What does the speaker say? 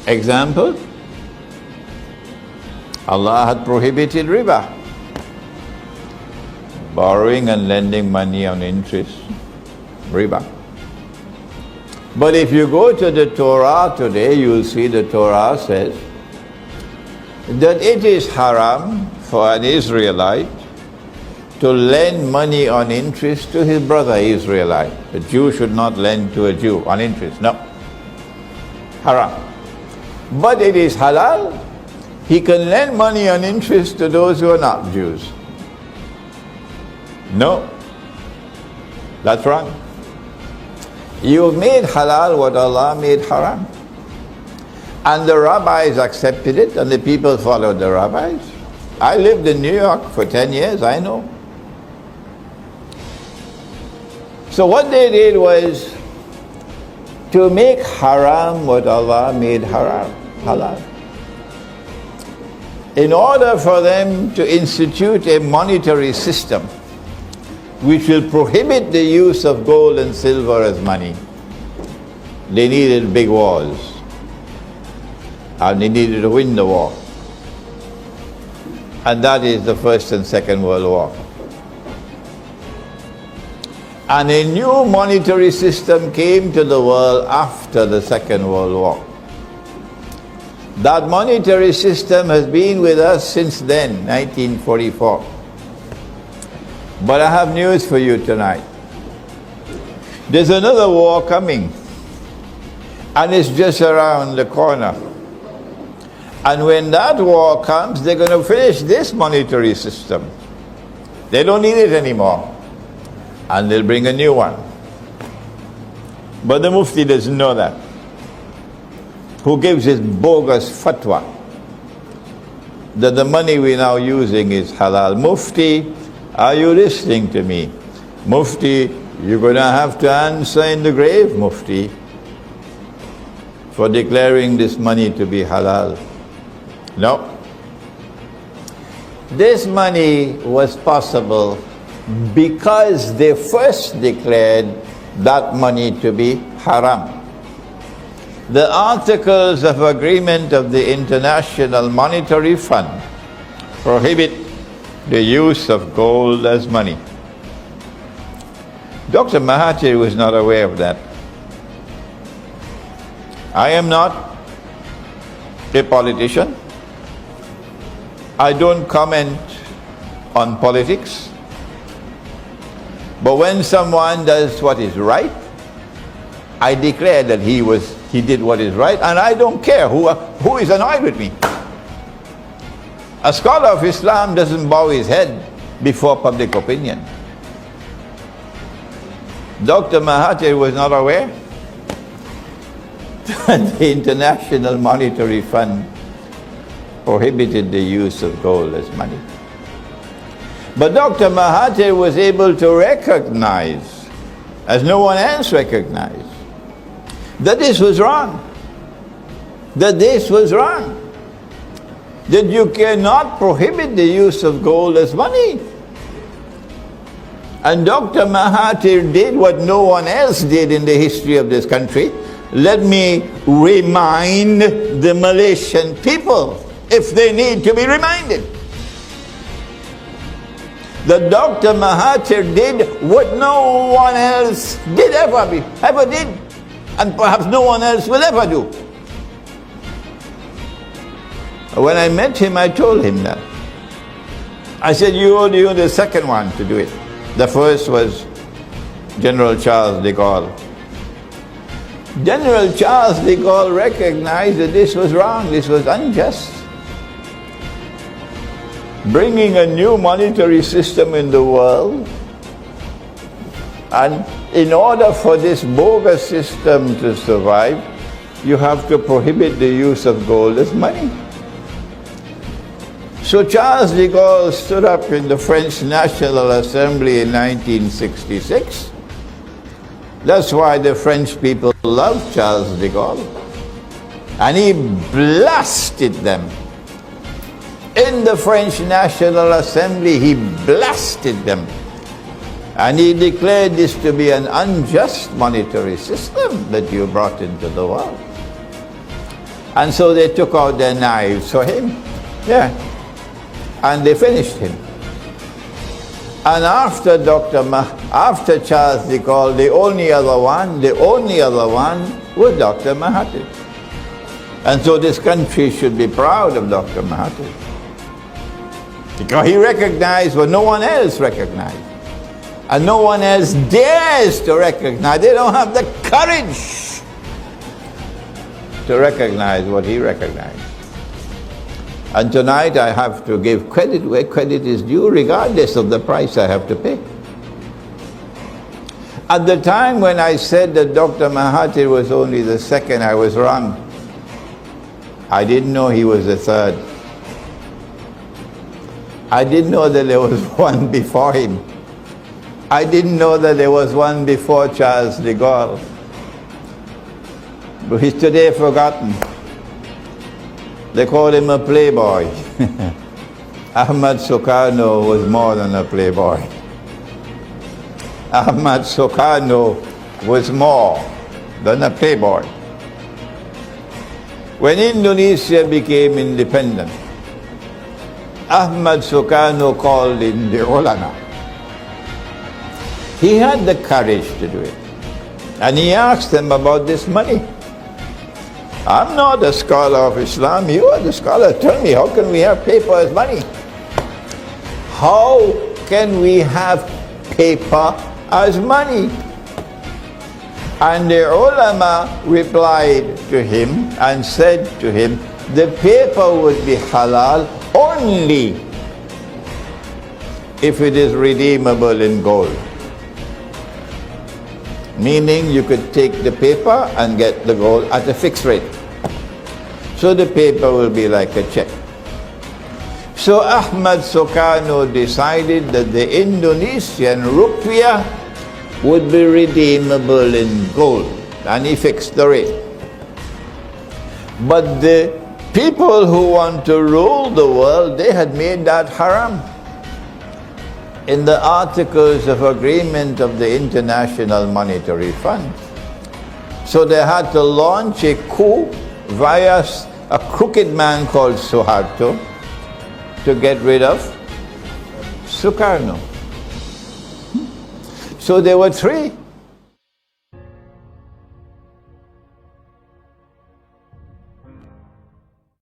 Example, Allah had prohibited riba, borrowing and lending money on interest, riba. But if you go to the Torah today, you'll see the Torah says that it is haram for an Israelite to lend money on interest to his brother Israelite. A Jew should not lend to a Jew on interest, no. Haram. But it is halal. He can lend money on interest to those who are not Jews. No. That's wrong. You've made halal what Allah made haram. And the rabbis accepted it, and the people followed the rabbis. I lived in New York for 10 years, I know. So what they did was to make haram what Allah made haram, halal. In order for them to institute a monetary system which will prohibit the use of gold and silver as money, they needed big wars. And they needed to win the war. And that is the First and Second World War. And a new monetary system came to the world after the Second World War. That monetary system has been with us since then, 1944. But I have news for you tonight. There's another war coming, and it's just around the corner. And when that war comes, they're going to finish this monetary system. They don't need it anymore. And they'll bring a new one. But the Mufti doesn't know that. Who gives his bogus fatwa that the money we're now using is halal. Mufti, are you listening to me? Mufti, you're going to have to answer in the grave, Mufti, for declaring this money to be halal. No. This money was possible because they first declared that money to be haram. The Articles of Agreement of the International Monetary Fund prohibit the use of gold as money. Dr. Mahathir was not aware of that. I am not a politician. I don't comment on politics. But when someone does what is right, I declare that he did what is right, and I don't care who is annoyed with me. A scholar of Islam doesn't bow his head before public opinion. Dr. Mahathir was not aware that the International Monetary Fund prohibited the use of gold as money. But Dr. Mahathir was able to recognize, as no one else recognized, that this was wrong. That this was wrong. That you cannot prohibit the use of gold as money. And Dr. Mahathir did what no one else did in the history of this country. Let me remind the Malaysian people, if they need to be reminded, that Dr. Mahathir did what no one else did ever did, and perhaps no one else will ever do. When I met him, I told him that. I said, you're the second one to do it. The first was General Charles de Gaulle. General Charles de Gaulle recognized that this was wrong, this was unjust. Bringing a new monetary system in the world, and in order for this bogus system to survive, you have to prohibit the use of gold as money. So Charles de Gaulle stood up in the French National Assembly in 1966. That's why the French people loved Charles de Gaulle. And he blasted them. In the French National Assembly, he blasted them. And he declared this to be an unjust monetary system that you brought into the world. And so they took out their knives for him. Yeah. And they finished him. And after after Charles de Gaulle, the only other one was Dr. Mahathir. And so this country should be proud of Dr. Mahathir. Because he recognized what no one else recognized. And no one else dares to recognize. They don't have the courage to recognize what he recognized. And tonight I have to give credit where credit is due, regardless of the price I have to pay. At the time when I said that Dr. Mahathir was only the second, I was wrong. I didn't know he was the third. I didn't know that there was one before him. I didn't know that there was one before Charles de Gaulle. But he's today forgotten. They called him a playboy. Ir.Soekarno was more than a playboy. Ir.Soekarno was more than a playboy. When Indonesia became independent, Ir.Soekarno called in the ulama. He had the courage to do it. And he asked them about this money. I'm not a scholar of Islam, you are the scholar. Tell me, how can we have paper as money? How can we have paper as money? And the ulama replied to him and said to him, the paper would be halal only if it is redeemable in gold. Meaning you could take the paper and get the gold at a fixed rate. So the paper will be like a check. So Ir.Soekarno decided that the Indonesian rupiah would be redeemable in gold, and he fixed the rate. But the people who want to rule the world, they had made that haram. In the Articles of Agreement of the International Monetary Fund. So they had to launch a coup via a crooked man called Suharto to get rid of Sukarno. So there were three.